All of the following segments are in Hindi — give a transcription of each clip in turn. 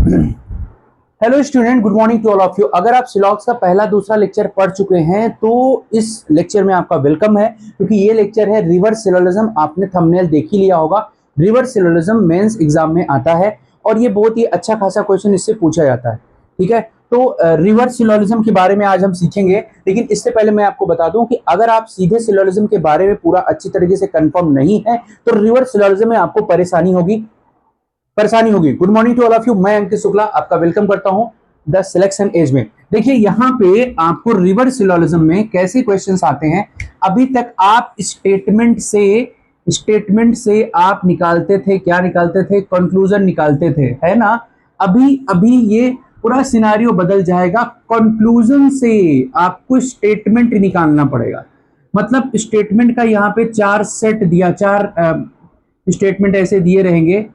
Hello student, good morning to all of you. अगर आप सिलॉक्स का पहला दूसरा लेक्चर पढ़ चुके हैं तो इस लेक्चर में आपका वेलकम है, क्योंकि ये लेक्चर है रिवर्स सिलोलिज्म। आपने थंबनेल देख ही लिया होगा। रिवर्स सिलोलिज्म मेंस एग्जाम में आता है और ये बहुत ही अच्छा खासा क्वेश्चन इससे पूछा जाता है। ठीक है, तो रिवर्स सिलोलिज्म के बारे में आज हम सीखेंगे। लेकिन इससे पहले मैं आपको बता दूं कि अगर आप सीधे सिलोलिज्म के बारे में पूरा अच्छी तरीके से कंफर्म नहीं है तो रिवर्स सिलोलिज्म में आपको परेशानी होगी। Good morning to all of you. मैं अंकित शुक्ला आपका वेलकम करता हूं द सिलेक्शन एज में। देखिए यहाँ पे आपको रिवर्स सिलोलिज्म में कैसे क्वेश्चंस आते हैं। अभी तक आप स्टेटमेंट से आप निकालते थे, क्या निकालते थे? कंक्लूजन निकालते थे, है ना। अभी अभी ये पूरा सिनारियो बदल जाएगा। कंक्लूजन से आपको स्टेटमेंट निकालना पड़ेगा। मतलब स्टेटमेंट का यहाँ पे चार सेट दिया, चार स्टेटमेंट ऐसे दिए रहेंगे।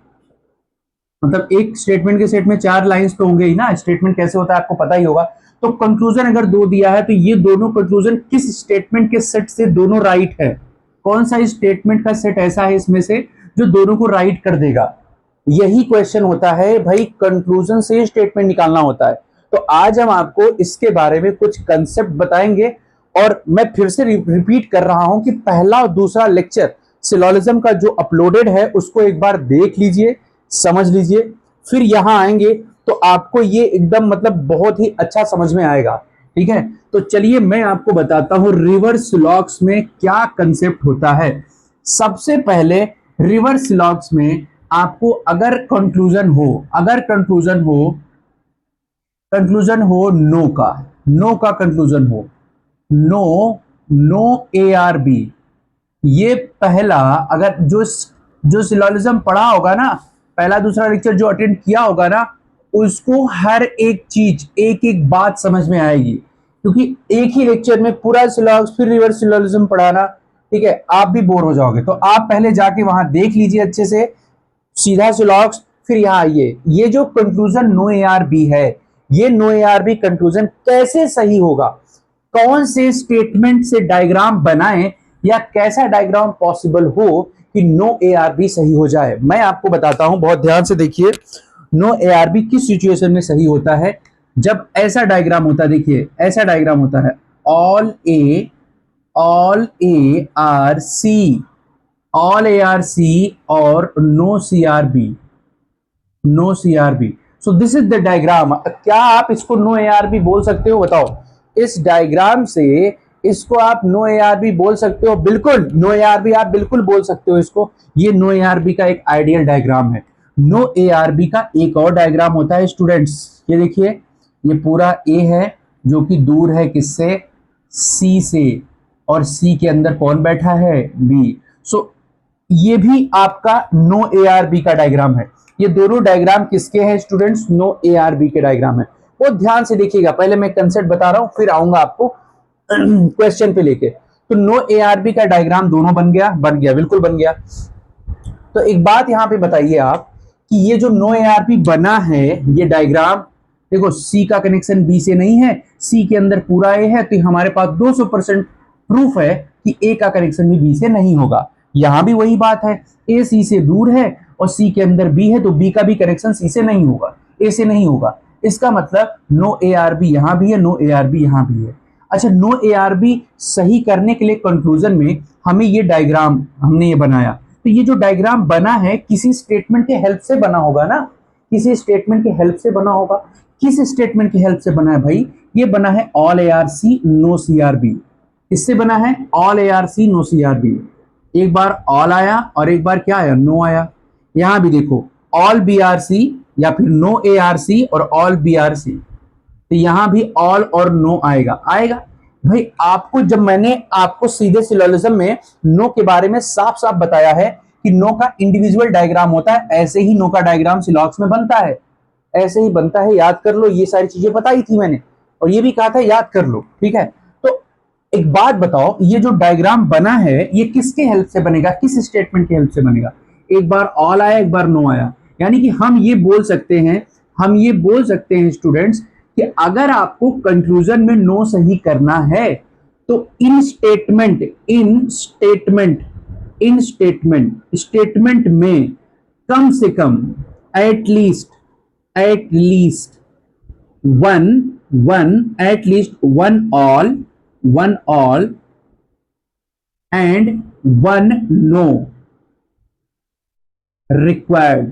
मतलब एक स्टेटमेंट के सेट में चार लाइंस तो होंगे ही ना। स्टेटमेंट कैसे होता है आपको पता ही होगा। तो कंक्लूजन अगर दो दिया है तो ये दोनों कंक्लूजन किस स्टेटमेंट के सेट से दोनों राइट है? कौन सा स्टेटमेंट का सेट ऐसा है इसमें से जो दोनों को राइट कर देगा? यही क्वेश्चन होता है भाई, कंक्लूजन से स्टेटमेंट निकालना होता है। तो आज हम आपको इसके बारे में कुछ कंसेप्ट बताएंगे। और मैं फिर से रिपीट कर रहा हूं कि पहला और दूसरा लेक्चर सिलोलिज्म का जो अपलोडेड है उसको एक बार देख लीजिए, समझ लीजिए, फिर यहां आएंगे तो आपको ये एकदम मतलब बहुत ही अच्छा समझ में आएगा। ठीक है, तो चलिए मैं आपको बताता हूं रिवर्स सिलॉक्स में क्या कंसेप्ट होता है। सबसे पहले रिवर्स सिलॉक्स में आपको अगर कंक्लूजन हो नो का कंक्लूजन हो, no no A are B, ये पहला, अगर जो सिलोलिज्म पढ़ा होगा ना, पहला दूसरा लेक्चर जो अटेंड किया होगा ना, उसको हर एक चीज एक एक बात समझ में आएगी। क्योंकि एक ही लेक्चर में पूरा सिलॉक्स फिर रिवर्स सिलोलिज्म पढ़ाना, ठीक है, आप भी बोर हो जाओगे। तो आप पहले जाके वहां देख लीजिए अच्छे से सीधा सिलॉक्स, फिर यहाँ आइए। ये जो conclusion no A are B है, ये no A are B conclusion कैसे सही होगा, कौन से स्टेटमेंट से डायग्राम बनाएं या कैसा डायग्राम पॉसिबल हो कि नो ए आर बी सही हो जाए, मैं आपको बताता हूं। बहुत ध्यान से देखिए, नो ए आर बी किस सिचुएशन में सही होता है। जब ऐसा डायग्राम होता है, देखिए ऐसा डायग्राम होता है, all A are C, all A are C और no C are B, no C are B. So this is the diagram. क्या आप इसको नो ए आर बी बोल सकते हो? बताओ, इस डायग्राम से इसको आप नो ए आर बी बोल सकते हो? बिल्कुल, नो ए आर बी आप बिल्कुल बोल सकते हो इसको। ये नो ए आर बी का एक आइडियल डायग्राम है। नो ए आर बी का एक और डायग्राम होता है स्टूडेंट्स, ये देखिए, ये पूरा ए है जो कि दूर है किससे? सी से, और सी के अंदर कौन बैठा है? बी। सो ये भी आपका नो ए आर बी का डायग्राम है। ये दोनों डायग्राम किसके हैं students? No A are B के डायग्राम है। बहुत ध्यान से देखिएगा, पहले मैं कंसेप्ट बता रहा हूं फिर आऊंगा आपको क्वेश्चन पे लेके। तो नो ए आर बी का डायग्राम दोनों बन गया, बिल्कुल बन गया। तो एक बात यहां पे बताइए आप कि ये जो नो ए आर बी बना है, ये डायग्राम देखो, सी का कनेक्शन बी से नहीं है, सी के अंदर पूरा ए है, तो हमारे पास 200% प्रूफ है कि ए का कनेक्शन भी बी से नहीं होगा। यहां भी वही बात है, ए सी से दूर है और सी के अंदर बी है, तो बी का भी कनेक्शन सी से नहीं होगा, ए से नहीं होगा। इसका मतलब नो ए आर बी यहां भी है, नो ए आर बी यहां भी है। अच्छा, नो ए आर बी सही करने के लिए कंक्लूजन में हमें ये डायग्राम हमने ये बनाया। तो ये जो डायग्राम बना है किसी स्टेटमेंट के हेल्प से बना होगा ना, किसी स्टेटमेंट के हेल्प से बना होगा। किस स्टेटमेंट की हेल्प से बना है भाई? ये बना है all A are C no C are B. किससे बना है? All A are C no C are B. एक बार ऑल आया और एक बार क्या आया? नो आया। यहां भी देखो, ऑल बी आर सी या फिर नो ए आर सी और ऑल बी आर सी, तो यहां भी ऑल और नो आएगा भाई। आपको जब मैंने आपको सीधे सिलोलिज्म में नो के बारे में साफ साफ बताया है कि नो का इंडिविजुअल डायग्राम होता है, ऐसे ही नो का डायग्राम सिलॉक्स में बनता है, ऐसे ही बनता है। याद कर लो, ये सारी चीजें बताई थी मैंने, और ये भी कहा था याद कर लो, ठीक है। तो एक बात बताओ, ये जो डायग्राम बना है ये किसके हेल्प से बनेगा, किस स्टेटमेंट की हेल्प से बनेगा? एक बार ऑल आया, एक बार नो आया। यानी कि हम ये बोल सकते हैं स्टूडेंट्स कि अगर आपको कंक्लूजन में नो सही करना है तो इन स्टेटमेंट में कम से कम, at least at least one at least one all and one no required।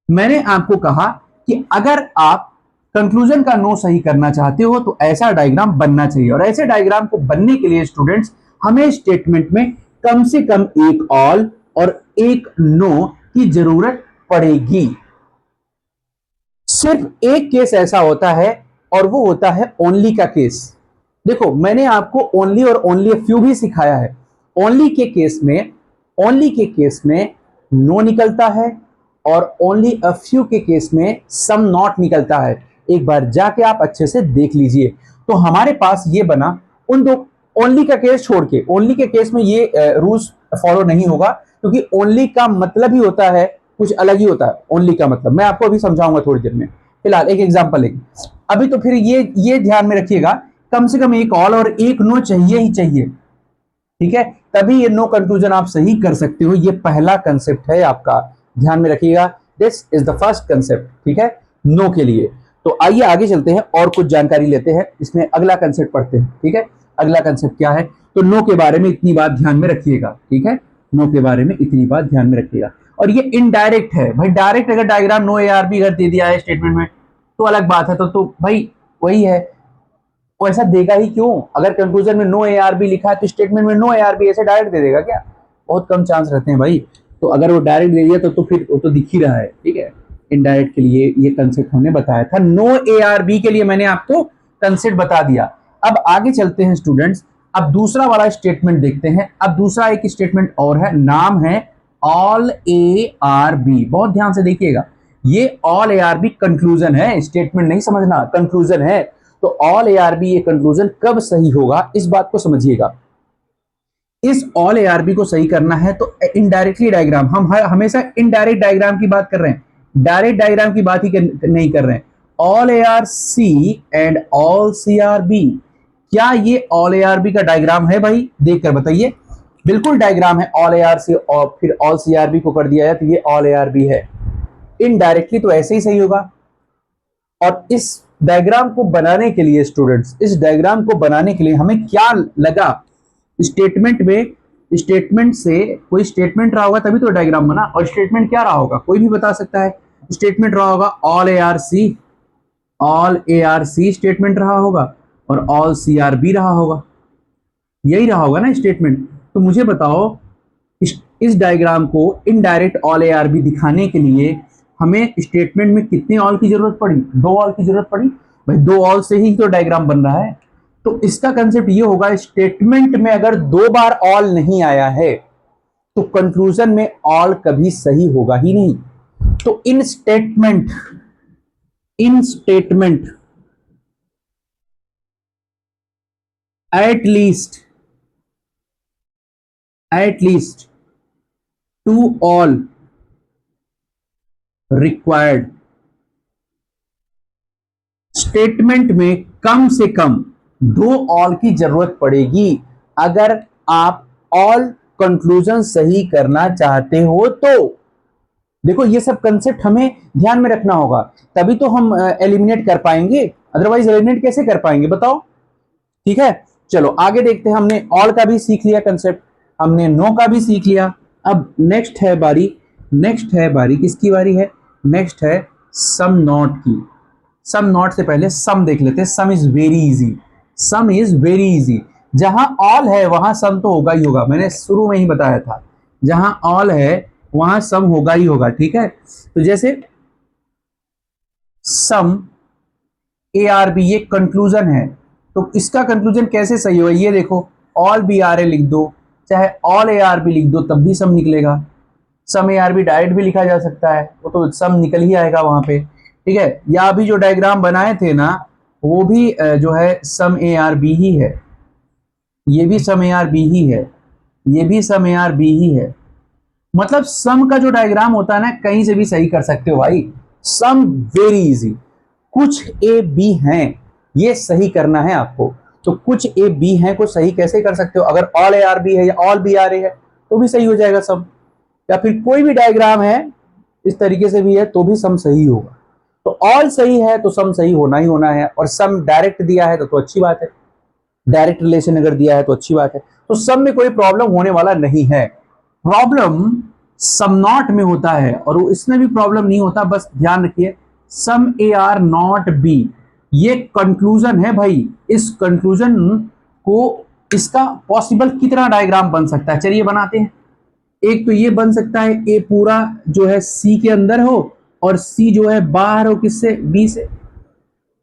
मैंने आपको कहा कि अगर आप कंक्लूजन का नो सही करना चाहते हो तो ऐसा डायग्राम बनना चाहिए, और ऐसे डायग्राम को बनने के लिए स्टूडेंट्स हमें स्टेटमेंट में कम से कम एक ऑल और एक नो की जरूरत पड़ेगी। सिर्फ एक केस ऐसा होता है और वो होता है ओनली का केस। देखो मैंने आपको ओनली और ओनली अ फ्यू भी सिखाया है। ओनली के केस में नो निकलता है और ओनली अ फ्यू के केस में सम नॉट निकलता है। एक बार जाके आप अच्छे से देख लीजिए। तो हमारे पास ये बना उन दो, ओनली का केस छोड़ के, ओनली के केस में ये रूल्स फॉलो नहीं होगा, क्योंकि ओनली का मतलब ही होता है कुछ अलग ही होता है। ओनली का मतलब मैं आपको अभी समझाऊंगा थोड़ी देर में। फिलहाल एक एग्जांपल लेंगे अभी। तो फिर ये ध्यान में रखिएगा, कम से कम एक ऑल और एक नो चाहिए ही चाहिए, ठीक है, तभी ये नो कंक्लूजन आप सही कर सकते हो। ये पहला कंसेप्ट है आपका, ध्यान में रखिएगा। This is the first concept, ठीक है, नो के लिए। तो आइए आगे चलते हैं और कुछ जानकारी लेते हैं, इसमें अगला कंसेप्ट पढ़ते हैं, ठीक है। अगला कंसेप्ट क्या है? तो नो के बारे में इतनी बात ध्यान में रखिएगा, ठीक है, नो के बारे में इतनी बात ध्यान में रखिएगा। और ये इनडायरेक्ट है भाई, डायरेक्ट अगर डायग्राम नो ARB अगर दे दिया है स्टेटमेंट में तो अलग बात है, तो भाई वही है, वो ऐसा देगा ही क्यों? अगर कंक्लूजन में नो ARB लिखा है तो स्टेटमेंट में नो ARB ऐसे डायरेक्ट दे देगा क्या? बहुत कम चांस रहते हैं भाई। तो अगर वो डायरेक्ट दे दिया तो फिर वो तो दिख ही रहा है, ठीक है। इनडायरेक्ट के लिए ये कंसेप्ट हमने बताया था, नो ARB के लिए मैंने आपको कंसेप्ट बता दिया। अब आगे चलते हैं स्टूडेंट्स, अब दूसरा वाला स्टेटमेंट देखते हैं। अब दूसरा एक स्टेटमेंट और है, नाम है ऑल ARB। बहुत ध्यान से देखिएगा, ये ऑल ARB कंक्लूजन है, स्टेटमेंट नहीं समझना, कंक्लूजन है। तो ऑल ARB ये कंक्लूजन कब सही होगा इस बात को समझिएगा। इस ऑल ARB को सही करना है तो इनडायरेक्टली डायग्राम, हम हमेशा इनडायरेक्ट डायग्राम की बात कर रहे हैं, डायरेक्ट डायग्राम की बात ही नहीं कर रहे हैं। All ARC and all CRB, क्या ये ऑल ARB का डायग्राम है भाई? देखकर बताइए। बिल्कुल डायग्राम है ऑल ARC और फिर ऑल CRB को कर दिया है तो ये ऑल ARB है। इनडायरेक्टली तो ऐसे ही सही होगा। और इस डायग्राम को बनाने के लिए स्टूडेंट्स, इस डायग्राम को बनाने के लिए हमें क्या लगा? स्टेटमेंट में, स्टेटमेंट से कोई स्टेटमेंट रहा होगा तभी तो डायग्राम बना। और स्टेटमेंट क्या रहा होगा कोई भी बता सकता है। स्टेटमेंट रहा होगा ऑल ARC स्टेटमेंट रहा होगा और ऑल CRB रहा होगा, यही रहा होगा ना स्टेटमेंट। तो मुझे बताओ इस डायग्राम को इनडायरेक्ट ऑल ARB दिखाने के लिए हमें स्टेटमेंट में कितने ऑल की जरूरत पड़ी? 2 ऑल की जरूरत पड़ी भाई, 2 ऑल से ही तो डायग्राम बन रहा है। तो इसका कंसेप्ट ये होगा, स्टेटमेंट में अगर 2 बार ऑल नहीं आया है तो कंक्लूजन में ऑल कभी सही होगा ही नहीं। तो इन statement at least 2 all required. Statement में कम से कम 2 ऑल की जरूरत पड़ेगी अगर आप ऑल कंक्लूजन सही करना चाहते हो। तो देखो ये सब कंसेप्ट हमें ध्यान में रखना होगा, तभी तो हम एलिमिनेट कर पाएंगे, अदरवाइज एलिमिनेट कैसे कर पाएंगे बताओ? ठीक है, चलो आगे देखते हैं। हमने ऑल का भी सीख लिया कंसेप्ट, हमने नो का भी सीख लिया। अब नेक्स्ट है बारी किसकी बारी है? नेक्स्ट है सम नॉट की। सम नॉट से पहले सम देख लेते हैं। सम इज वेरी इजी। जहां ऑल है वहां सम तो होगा ही होगा, मैंने शुरू में ही बताया था, जहां ऑल है वहां सम होगा ही होगा, ठीक है। तो जैसे सम ARB ये कंक्लूजन है, तो इसका कंक्लूजन कैसे सही होगा? ये देखो, ऑल BRA लिख दो, चाहे ऑल ARB लिख दो तब भी सम निकलेगा। सम ARB डायरेक्ट भी लिखा जा सकता है, वो तो सम निकल ही आएगा वहां पे, ठीक है। या अभी जो डायग्राम बनाए थे ना वो भी जो है सम ARB ही है, ये भी सम ARB ही है, ये भी सम ARB ही है। मतलब सम का जो डायग्राम होता है ना कहीं से भी सही कर सकते हो भाई। Some very easy. कुछ ए बी हैं, ये सही करना है आपको। तो कुछ ए बी हैं को सही कैसे कर सकते हो? अगर ऑल ARB है या ऑल BRA है तो भी सही हो जाएगा सम। या फिर कोई भी डायग्राम है इस तरीके से भी है तो भी सम सही होगा। तो ऑल सही है तो सम सही होना ही होना है, और सम डायरेक्ट दिया है तो अच्छी बात है, डायरेक्ट रिलेशन अगर दिया है तो अच्छी बात है। तो सम में कोई प्रॉब्लम होने वाला नहीं है। प्रॉब्लम सम नॉट में होता है, और वो इसमें भी प्रॉब्लम नहीं होता। बस ध्यान रखिए सम ए आर नॉट बी, ये कंक्लूजन है भाई। इस कंक्लूजन को, इसका पॉसिबल कितना डायग्राम बन सकता है, चलिए बनाते हैं। एक तो ये बन सकता है ए पूरा जो है सी के अंदर हो, और सी जो है बाहर हो किससे, बी से।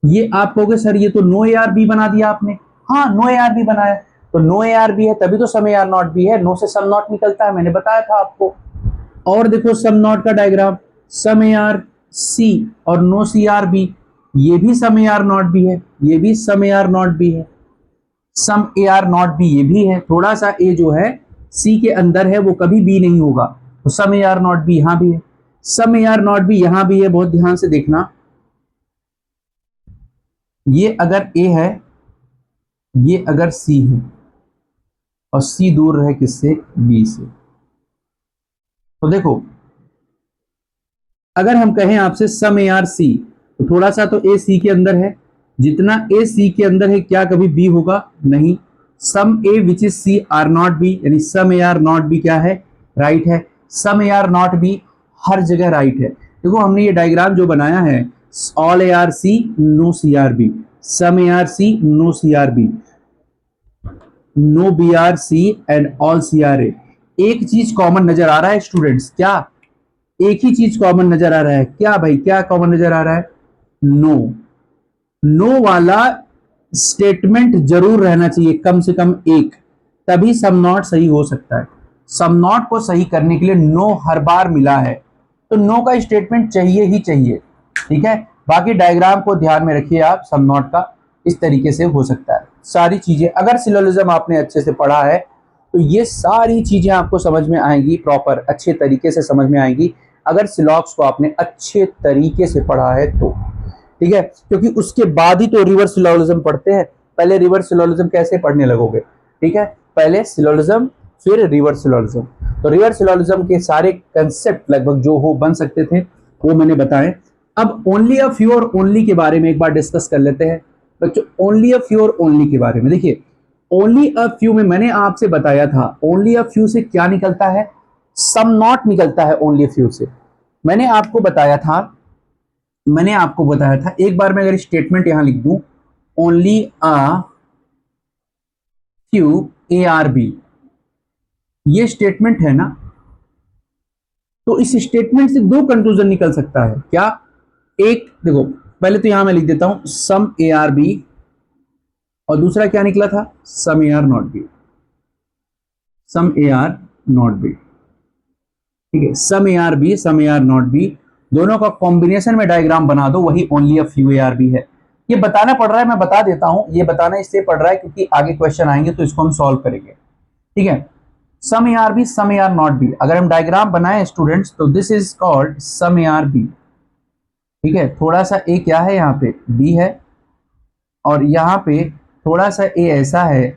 ये आप कहोगे सर ये तो नो ए आर बी बना दिया आपने। हाँ नो ए आर बी बनाया, तो नो ए आर बी है तभी तो some A are not B है। नो से सम नॉट निकलता है, मैंने बताया था आपको। और देखो सम नॉट का diagram, some A are C और नो सी आर बी, ये भी some A are not B है, ये भी some A are not B है, some A are not B ये भी है। थोड़ा सा ए जो है सी के अंदर है, वो कभी बी नहीं होगा, तो some A are not B यहां भी है, some A are not B यहां भी है। बहुत ध्यान से देखना, ये अगर ए है, ये अगर सी है, और सी दूर रहे किससे, बी से। तो देखो अगर हम कहें आपसे सम ए आर सी, तो थोड़ा सा तो ए सी के अंदर है, जितना ए सी के अंदर है क्या कभी बी होगा, नहीं। Some A which is C are not B, यानी some A are not B क्या है, राइट है। Some A are not B हर जगह राइट है। देखो हमने ये डायग्राम जो बनाया है, all A are C no C are B, some A are C no C are B, no B are C and all C are A. एक चीज कॉमन नजर आ रहा है स्टूडेंट्स, क्या, एक ही चीज कॉमन नजर आ रहा है, क्या भाई, क्या कॉमन नजर आ रहा है, नो। नो वाला स्टेटमेंट जरूर रहना चाहिए, कम से कम एक, तभी सम नॉट सही हो सकता है। सम नॉट को सही करने के लिए नो हर बार मिला है, तो नो का स्टेटमेंट चाहिए ही चाहिए, ठीक है। बाकी डायग्राम को ध्यान में रखिए आप, सम नॉट का इस तरीके से हो सकता है। सारी चीजें अगर सिलोजिज्म आपने अच्छे से पढ़ा है तो ये सारी चीजें आपको समझ में आएंगी, प्रॉपर अच्छे तरीके से समझ में आएंगी, अगर सिलॉक्स को आपने अच्छे तरीके से पढ़ा है तो, ठीक है। क्योंकि उसके बाद ही तो रिवर्स सिलोजिज्म पढ़ते हैं। पहले रिवर्स सिलोजिज्म कैसे पढ़ने लगोगे, ठीक है, पहले सिलोजिज्म फिर रिवर्स सिलोजिज्म। तो रिवर्स सिलोजिज्म के सारे कंसेप्ट लगभग जो हो बन सकते थे वो मैंने बताए। अब ओनली अ फ्यू और ओनली के बारे में एक बार डिस्कस कर लेते हैं बच्चों। ओनली अ फ्यू और ओनली के बारे में देखिए, ओनली अ फ्यू में मैंने आपसे बताया था, ओनली अ फ्यू से क्या निकलता है, सम नॉट निकलता है ओनली अ फ्यू से। मैंने आपको बताया था, एक बार मैं अगर स्टेटमेंट यहां लिख दूं, only a few A are B, ये स्टेटमेंट है ना, तो इस स्टेटमेंट से दो कंक्लूजन निकल सकता है, क्या, एक देखो पहले तो यहां मैं लिख देता हूं सम ए आर बी, और दूसरा क्या निकला था, some A are not B, some A are not B, ठीक है। Some A are B, some A are not B, दोनों का कॉम्बिनेशन में डायग्राम बना दो, वही only a few A are B है। ये बताना पड़ रहा है, मैं बता देता हूं, ये बताना इसलिए पड़ रहा है क्योंकि आगे क्वेश्चन आएंगे तो इसको हम सॉल्व करेंगे, ठीक है। Some A are B, some A are not B, अगर हम डायग्राम बनाए स्टूडेंट्स तो this is called some A are B, ठीक है। थोड़ा सा ए क्या है, यहाँ पे बी है, और यहाँ पे थोड़ा सा ए ऐसा है,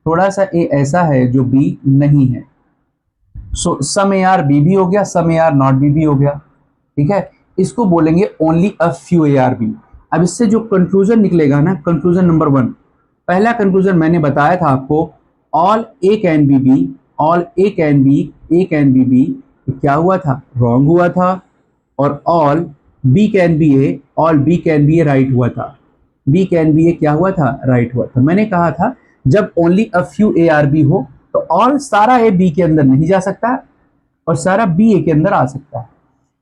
थोड़ा सा ए ऐसा है जो बी नहीं है। सो सम ए आर बी भी हो गया, some A are not B भी हो गया, ठीक है। इसको बोलेंगे only a few A are B. अब इससे जो कंक्लूजन निकलेगा ना, कंक्लूजन नंबर 1, पहला कंक्लूजन मैंने बताया था आपको, all A can be B, all A can be, A can be B, क्या हुआ था, रॉन्ग हुआ था। और all B can be A, all B can be A right हुआ था, बी कैन बी ए क्या हुआ था, राइट हुआ था। मैंने कहा था जब only a few A are B हो तो ऑल सारा ए बी के अंदर नहीं जा सकता, और सारा बी ए के अंदर आ सकता है,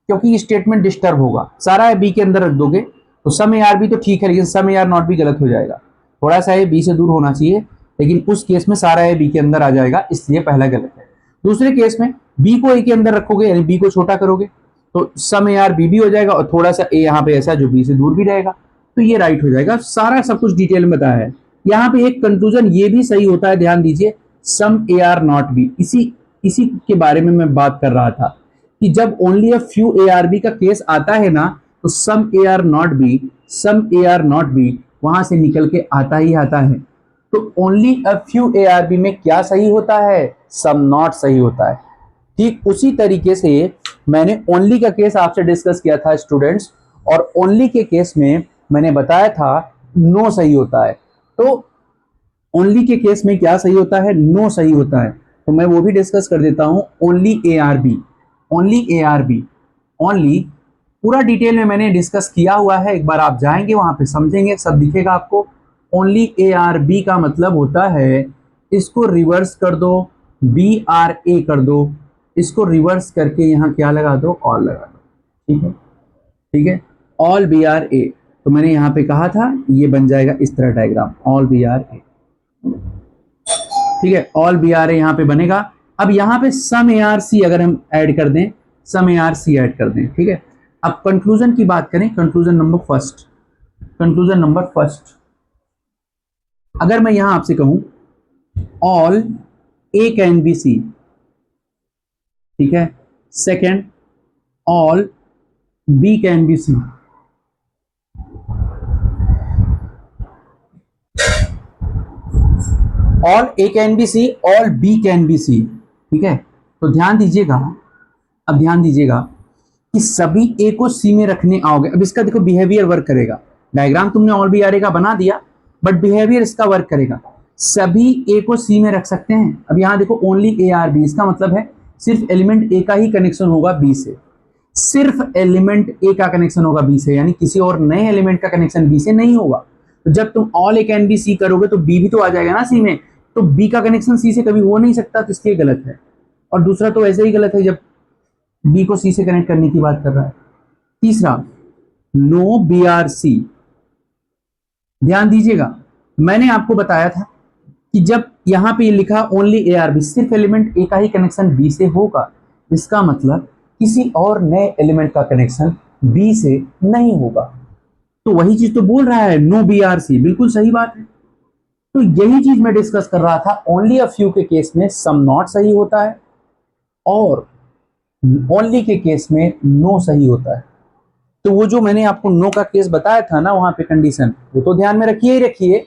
क्योंकि ये स्टेटमेंट डिस्टर्ब होगा। सारा ए बी के अंदर रख दोगे तो सम ए आर बी तो ठीक है, लेकिन सम ए आर नॉट भी गलत हो जाएगा। थोड़ा सा ए बी से दूर होना चाहिए, लेकिन उस केस में सारा ए बी के अंदर आ जाएगा, इसलिए पहला गलत है। दूसरे केस में बी को ए के अंदर रखोगे, यानी बी को छोटा करोगे, तो सम ए आर बी भी हो जाएगा, और थोड़ा सा ए यहाँ पे ऐसा जो बी से दूर भी रहेगा, तो ये राइट हो जाएगा। सारा सब कुछ डिटेल में बताया है। यहाँ पे एक कंक्लूजन ये भी सही होता है, ध्यान दीजिए, सम ए आर नॉट बी, इसी के बारे में मैं बात कर रहा था कि जब only a few A are B का केस आता है ना, तो some A are not B, some A are not B वहां से निकल के आता ही आता है। तो only a few A are B में क्या सही होता है, सम नॉट सही होता है। ठीक उसी तरीके से मैंने ओनली का केस आपसे डिस्कस किया था स्टूडेंट्स, और ओनली के केस में मैंने बताया था नो सही होता है। तो ओनली के केस में क्या सही होता है? नो सही होता है। तो मैं वो भी डिस्कस कर देता हूं। Only A are B, only A are B, only पूरा डिटेल में मैंने डिस्कस किया हुआ है। एक बार आप जाएंगे वहां पे समझेंगे, सब दिखेगा आपको। ओनली ए आर बी का मतलब होता है, इसको रिवर्स कर दो, बी आर ए कर दो, इसको रिवर्स करके यहाँ क्या लगा दो? ऑल लगा दो। ठीक है, ठीक है, ऑल बी आर ए। तो मैंने यहाँ पे कहा था ये बन जाएगा इस तरह diagram, all B R A. ठीक है, ऑल बी आर ए यहाँ पे बनेगा। अब यहाँ पे सम ए आर सी अगर हम ऐड कर दें, सम ए आर सी ऐड कर दें, ठीक है। अब कंक्लूजन की बात करें, conclusion number first, conclusion number first, अगर मैं यहां आपसे कहूं all A can be C, ठीक है। Second, all B can be C, all A can be C, all B can be C, ठीक है। तो ध्यान दीजिएगा, अब ध्यान दीजिएगा कि सभी ए को सी में रखने आओगे। अब इसका देखो बिहेवियर वर्क करेगा। डायग्राम तुमने ऑल बी आर ए का बना दिया, बट बिहेवियर इसका वर्क करेगा। सभी ए को सी में रख सकते हैं। अब यहां देखो ओनली ए आर बी, इसका मतलब है सिर्फ एलिमेंट ए का ही कनेक्शन होगा बी से, सिर्फ एलिमेंट ए का कनेक्शन होगा बी से, यानी किसी और नए एलिमेंट का कनेक्शन बी से नहीं होगा। तो जब तुम all A can be C करोगे तो बी भी तो आ जाएगा ना सी में, तो बी का कनेक्शन सी से कभी हो नहीं सकता, तो इसलिए गलत है। और दूसरा तो ऐसे ही गलत है जब बी को सी से कनेक्ट करने की बात कर रहा है। तीसरा, नो बी आर सी। ध्यान दीजिएगा, मैंने आपको बताया था कि जब यहां पे लिखा ओनली ए आर बी, सिर्फ एलिमेंट ए का ही कनेक्शन बी से होगा, इसका मतलब किसी और नए एलिमेंट का कनेक्शन बी से नहीं होगा। तो वही चीज तो बोल रहा है, नो बी आर सी, बिल्कुल सही बात है। तो यही चीज मैं डिस्कस कर रहा था, ओनली अ फ्यू के केस में सम नॉट सही होता है, और ओनली के केस में नो सही होता है। तो वो जो मैंने आपको नो का केस बताया था ना, वहां पे कंडीशन, वो तो ध्यान में रखिए ही रखिए,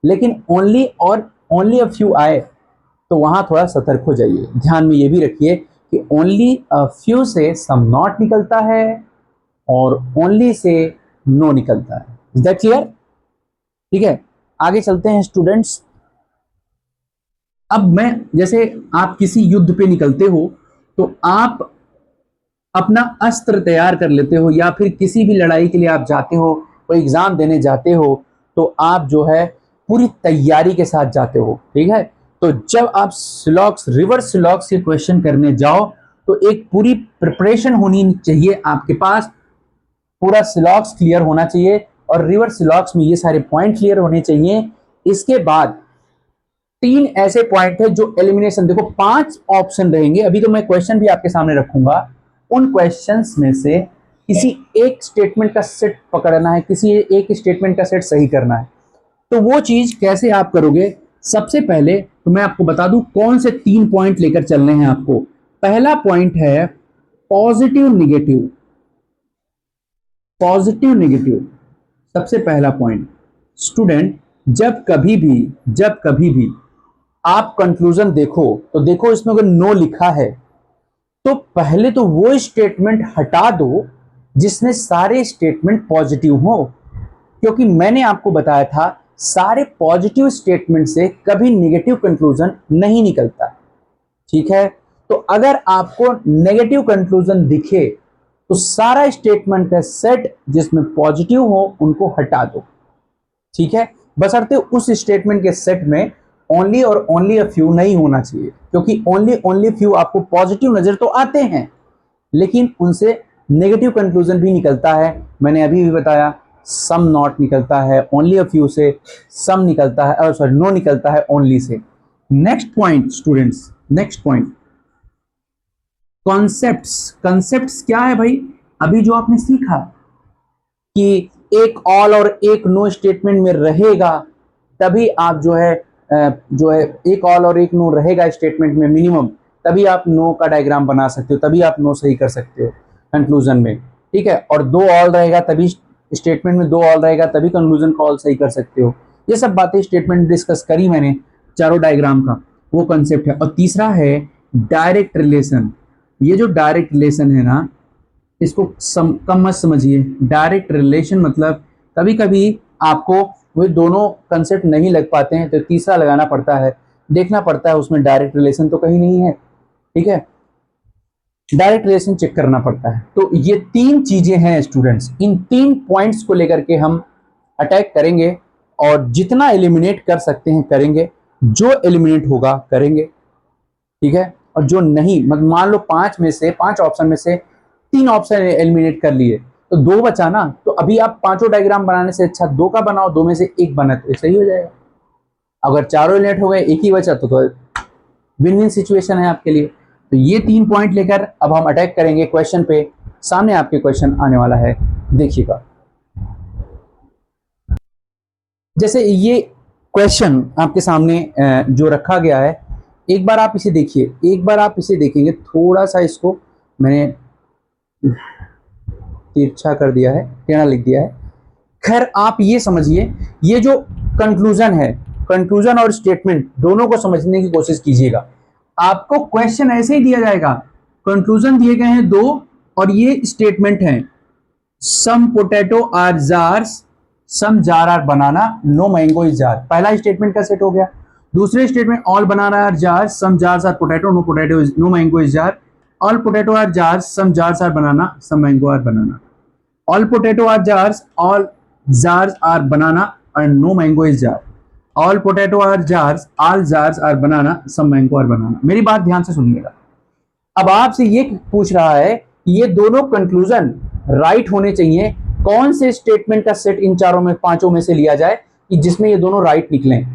लेकिन ओनली और ओनली अ फ्यू आए तो वहां थोड़ा सतर्क हो जाइए। ध्यान में ये भी रखिए कि ओनली अ फ्यू से सम नॉट निकलता है और ओनली से नो निकलता है। Is that clear? ठीक है, आगे चलते हैं स्टूडेंट्स। अब मैं, जैसे आप किसी युद्ध पे निकलते हो तो आप अपना अस्त्र तैयार कर लेते हो, या फिर किसी भी लड़ाई के लिए आप जाते हो, कोई एग्जाम देने जाते हो, तो आप जो है पूरी तैयारी के साथ जाते हो, ठीक है। तो जब आप सिलॉक्स, रिवर्स सिलॉक्स के क्वेश्चन करने जाओ तो एक पूरी प्रिपरेशन होनी चाहिए आपके पास, पूरा सिलॉक्स क्लियर होना चाहिए, और रिवर्स सिलॉक्स में ये सारे पॉइंट क्लियर होने चाहिए। इसके बाद 3 ऐसे पॉइंट है जो एलिमिनेशन, देखो 5 ऑप्शन रहेंगे, अभी तो मैं क्वेश्चन भी आपके सामने रखूंगा। उन क्वेश्चंस में से किसी एक स्टेटमेंट का सेट पकड़ना है, किसी एक स्टेटमेंट का सेट सही करना है। तो वो चीज कैसे आप करोगे? सबसे पहले तो मैं आपको बता दूं कौन से 3 पॉइंट लेकर चलने हैं आपको। पहला पॉइंट है पॉजिटिव निगेटिव, पॉजिटिव निगेटिव, सबसे पहला पॉइंट। स्टूडेंट, जब कभी भी आप कंक्लूजन देखो तो देखो इसमें अगर नो लिखा है तो पहले तो वो स्टेटमेंट हटा दो जिसमें सारे स्टेटमेंट पॉजिटिव हो, क्योंकि मैंने आपको बताया था सारे पॉजिटिव स्टेटमेंट से कभी नेगेटिव कंक्लूजन नहीं निकलता, ठीक है। तो अगर आपको नेगेटिव कंक्लूजन दिखे तो सारा स्टेटमेंट का सेट जिसमें पॉजिटिव हो उनको हटा दो, ठीक है। बशर्ते उस स्टेटमेंट के सेट में ओनली और ओनली अ फ्यू नहीं होना चाहिए, क्योंकि ओनली फ्यू आपको पॉजिटिव नजर तो आते हैं लेकिन उनसे नेगेटिव कंक्लूजन भी निकलता है। मैंने अभी भी बताया, सम नॉट निकलता है ओनली अ फ्यू से, सम निकलता है, सॉरी नो निकलता है only say. Next point students, next point concepts. Concepts क्या है भाई? अभी जो आपने सीखा कि एक ऑल और एक नो स्टेटमेंट में रहेगा, तभी आप जो है एक ऑल और एक नो रहेगा स्टेटमेंट में मिनिमम, तभी आप नो का डायग्राम बना सकते हो, तभी आप नो सही कर सकते हो कंक्लूजन में, ठीक है। और 2 ऑल रहेगा तभी स्टेटमेंट में, 2 ऑल रहेगा तभी कंक्लूजन का ऑल सही कर सकते हो। ये सब बातें स्टेटमेंट डिस्कस करी मैंने चारों डायग्राम का, वो कंसेप्ट है। और तीसरा है डायरेक्ट रिलेशन। ये जो डायरेक्ट रिलेशन है ना, इसको कम मत समझिए। डायरेक्ट रिलेशन मतलब कभी कभी आपको वो दोनों कंसेप्ट नहीं लग पाते हैं तो तीसरा लगाना पड़ता है, देखना पड़ता है उसमें डायरेक्ट रिलेशन तो कहीं नहीं है, ठीक है, डायरेक्ट रिलेशन चेक करना पड़ता है। तो ये तीन चीजें हैं स्टूडेंट्स, इन तीन पॉइंट्स को लेकर के हम अटैक करेंगे और जितना एलिमिनेट कर सकते हैं करेंगे, जो एलिमिनेट होगा करेंगे, ठीक है। और जो नहीं, मान लो पांच ऑप्शन में से तीन ऑप्शन एलिमिनेट कर लिए तो दो बचा ना, तो अभी आप पांचों डायग्राम बनाने से अच्छा दो का बनाओ, दो में से एक बना तो सही हो जाएगा। अगर चारों एलिमिनेट हो गए एक ही बचा तो विन विन सिचुएशन है आपके लिए। तो ये तीन पॉइंट लेकर अब हम अटैक करेंगे क्वेश्चन पे। सामने आपके क्वेश्चन आने वाला है, देखिएगा। जैसे ये क्वेश्चन आपके सामने जो रखा गया है, एक बार आप इसे देखिए, एक बार आप इसे देखेंगे, थोड़ा सा इसको मैंने तिरछा कर दिया है, टेढ़ा लिख दिया है। खैर आप ये समझिए, ये जो कंक्लूजन है, कंक्लूजन और स्टेटमेंट दोनों को समझने की कोशिश कीजिएगा। आपको क्वेश्चन ऐसे ही दिया जाएगा, कंक्लूजन दिए गए हैं दो और ये स्टेटमेंट है, some potato are jars, some jar are banana, no mango is jar. पहला स्टेटमेंट का सेट हो गया। दूसरे statement, all banana are jars, some jars are potato, no potato is, no mango is jar. All potato are jars, some jars are banana, some mango are banana. All potato are jars, all jars are banana and no mango is jar. All potato are jars, all jars are banana, some mango are banana. मेरी बात ध्यान से सुनिएगा। अब आपसे ये पूछ रहा है कि ये दोनों कंक्लूजन राइट होने चाहिए, कौन से स्टेटमेंट का सेट इन चारों में, पांचों में से लिया जाए कि जिसमें ये दोनों राइट निकलें।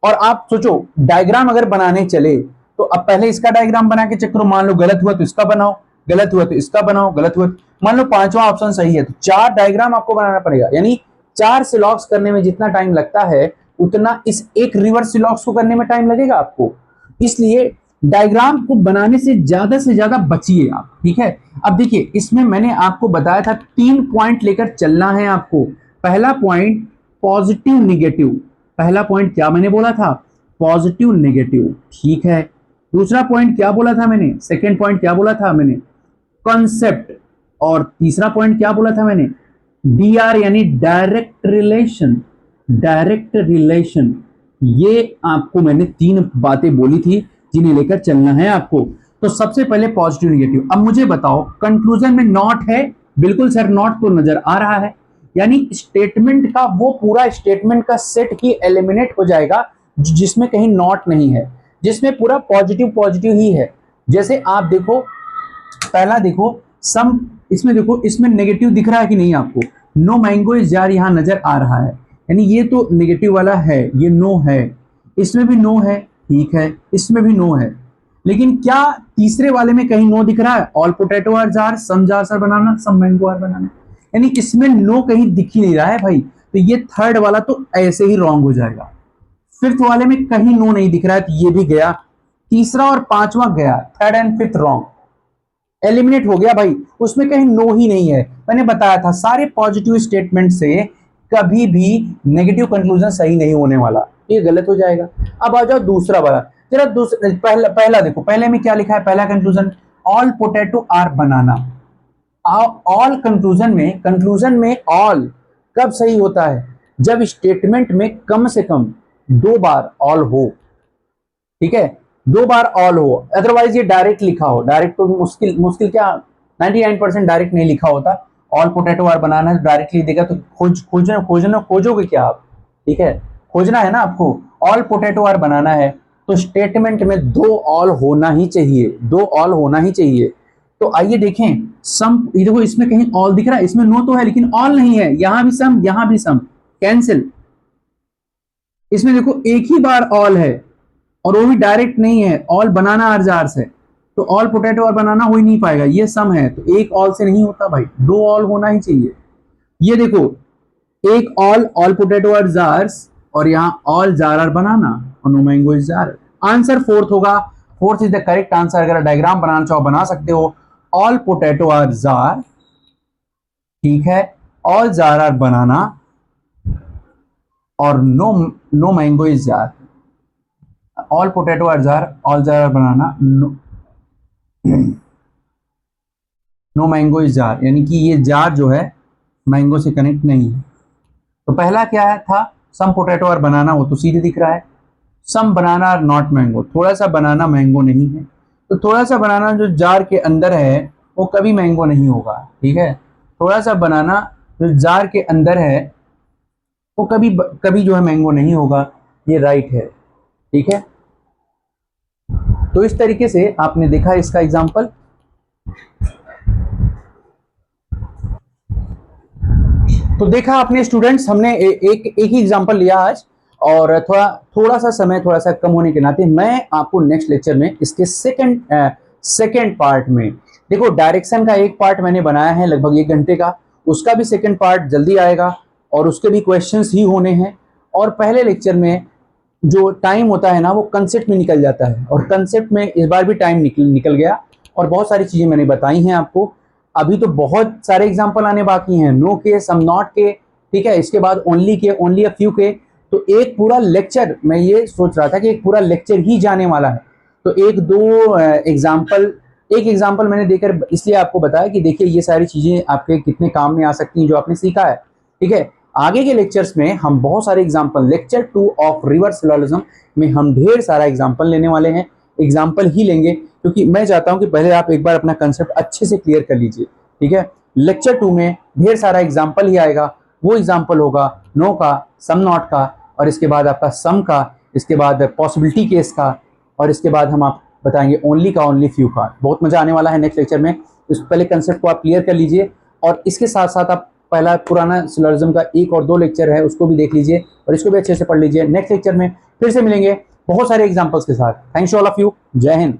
और आप सोचो, डायग्राम अगर बनाने चले तो अब पहले इसका डायग्राम बना के चेक करो, मान लो गलत हुआ तो इसका बनाओ, गलत हुआ तो इसका बनाओ, गलत हुआ, मान लो पांचवा ऑप्शन सही है तो चार डायग्राम आपको बनाना पड़ेगा। यानी चार सिलॉक्स करने में जितना टाइम लगता है उतना इस एक रिवर्स सिलॉक्स को करने में टाइम लगेगा आपको। इसलिए डायग्राम को बनाने से ज्यादा बचिए आप, ठीक है। अब देखिए, इसमें मैंने आपको बताया था तीन पॉइंट लेकर चलना है आपको। पहला पॉइंट पॉजिटिव निगेटिव, पहला पॉइंट क्या मैंने बोला था, पॉजिटिव नेगेटिव, ठीक है। दूसरा पॉइंट क्या बोला था मैंने, सेकेंड पॉइंट क्या बोला था मैंने, कॉन्सेप्ट। और तीसरा पॉइंट क्या बोला था मैंने, डीआर यानी डायरेक्ट रिलेशन, डायरेक्ट रिलेशन। ये आपको मैंने तीन बातें बोली थी जिन्हें लेकर चलना है आपको। तो सबसे पहले पॉजिटिव निगेटिव। अब मुझे बताओ, कंक्लूजन में नॉट है, बिल्कुल सर नॉट तो नजर आ रहा है, यानी स्टेटमेंट का वो पूरा स्टेटमेंट का सेट ही एलिमिनेट हो जाएगा जिसमें कहीं नॉट नहीं है, जिसमें पूरा पॉजिटिव पॉजिटिव ही है। जैसे आप देखो, पहला देखो सम, इसमें देखो, इसमें नेगेटिव दिख रहा है कि नहीं आपको, नो मैंगो इज जार यहां नजर आ रहा है, यानी ये तो नेगेटिव वाला है, ये नो है, इसमें भी नो है, ठीक है, इसमें भी नो है। लेकिन क्या तीसरे वाले में कहीं नो दिख रहा है, all potato are jar, some jars are banana, some mango are banana, यानी इसमें नो कहीं दिख ही नहीं रहा है भाई। तो ये थर्ड वाला तो ऐसे ही रॉन्ग हो जाएगा। फिफ्थ वाले में कहीं नो नहीं दिख रहा है तो ये भी गया, तीसरा और पांचवा गया, third and fifth wrong, eliminate हो गया भाई, उसमें कहीं नो ही नहीं है। मैंने बताया था सारे पॉजिटिव स्टेटमेंट से कभी भी नेगेटिव कंक्लूजन सही नहीं होने वाला, ये गलत हो जाएगा। अब आ जाओ दूसरा वाला, जरा दूसरा, पहला देखो, पहले में क्या लिखा है, पहला conclusion, all potato are banana. All conclusion में ऑल कब सही होता है, जब स्टेटमेंट में कम से कम दो बार ऑल हो, ठीक है, दो बार ऑल हो, अदरवाइज ये डायरेक्ट लिखा हो, डायरेक्ट तो मुश्किल मुश्किल क्या, 99% डायरेक्ट नहीं लिखा होता। ऑल पोटैटो आर बनाना है डायरेक्टली देगा तो खोजोगे क्या आप, ठीक है, खोजना है ना आपको। ऑल पोटैटो आर बनाना है तो स्टेटमेंट में दो ऑल होना ही चाहिए, दो ऑल होना ही चाहिए। तो आइए देखें, सम, देखो इसमें कहीं ऑल दिख रहा है, इसमें नो तो है लेकिन ऑल नहीं है, यहां भी सम, यहां भी सम, कैंसिल। इसमें देखो एक ही बार ऑल है और वो भी डायरेक्ट नहीं है, ऑल बनाना आर जार्स है, तो ऑल पोटैटो और बनाना हो ही नहीं पाएगा, ये सम है तो एक ऑल से नहीं होता भाई, दो ऑल होना ही चाहिए। ये देखो, एक all, all potato are jars, और यहां ऑल जार आर बनाना और no mango is jar. Answer fourth होगा, fourth is the correct answer. अगर डायग्राम बनाना चाहो बना सकते हो, ऑल पोटैटो आर जार, ठीक है, ऑल जार आर बनाना और no mango is jar. All potato are jar, all jar are banana, no, no mango is jar, यानी कि ये जार जो है मैंगो से कनेक्ट नहीं है। तो पहला क्या है था, सम पोटैटो और बनाना, वो तो सीधे दिख रहा है। सम बनाना आर नॉट मैंगो, थोड़ा सा बनाना मैंगो नहीं है। तो थोड़ा सा बनाना जो जार के अंदर है वो कभी मैंगो नहीं होगा, ठीक है। थोड़ा सा बनाना जो जार के अंदर है वो कभी कभी जो है मैंगो नहीं होगा, ये राइट है, ठीक है। तो इस तरीके से आपने देखा इसका एग्जाम्पल। तो देखा आपने स्टूडेंट्स, हमने एक ही एग्जांपल लिया आज, और थोड़ा थोड़ा सा समय थोड़ा सा कम होने के नाते मैं आपको नेक्स्ट लेक्चर में इसके सेकंड पार्ट में, देखो डायरेक्शन का एक पार्ट मैंने बनाया है लगभग 1 घंटे का, उसका भी सेकंड पार्ट जल्दी आएगा और उसके भी क्वेश्चंस ही होने हैं। और पहले लेक्चर में जो टाइम होता है ना वो कंसेप्ट में निकल जाता है, और कंसेप्ट में इस बार भी टाइम निकल गया, और बहुत सारी चीजें मैंने बताई हैं आपको। अभी तो बहुत सारे एग्जाम्पल आने बाकी हैं, नो के, सम नॉट के, ठीक है। इसके बाद ओनली के, ओनली अ फ्यू के। तो एक पूरा लेक्चर, मैं ये सोच रहा था कि एक पूरा लेक्चर ही जाने वाला है। तो एक एग्जाम्पल मैंने देकर इसलिए आपको बताया कि देखिए ये सारी चीजें आपके कितने काम में आ सकती हैं जो आपने सीखा है, ठीक है। आगे के लेक्चर्स में हम बहुत सारे example, lecture 2 of reverse syllogism में हम ढेर सारा एग्जाम्पल लेने वाले हैं, एग्जाम्पल ही लेंगे, क्योंकि मैं चाहता हूं कि पहले आप एक बार अपना कंसेप्ट अच्छे से क्लियर कर लीजिए, ठीक है। लेक्चर 2 में ढेर सारा एग्जाम्पल ही आएगा, वो एग्जाम्पल होगा नो का, सम नॉट का, और इसके बाद आपका सम का, इसके बाद पॉसिबिलिटी केस का, और इसके बाद हम आप बताएंगे ओनली का, ओनली फ्यू का। बहुत मजा आने वाला है नेक्स्ट लेक्चर में। इस पहले कंसेप्ट को आप क्लियर कर लीजिए, और इसके साथ साथ आप पहला पुराना सिलोजिज्म का 1 और 2 लेक्चर है उसको भी देख लीजिए, और इसको भी अच्छे से पढ़ लीजिए। नेक्स्ट लेक्चर में फिर से मिलेंगे बहुत सारे एग्जाम्पल्स के साथ। Thanks to all of you, Jai Hind.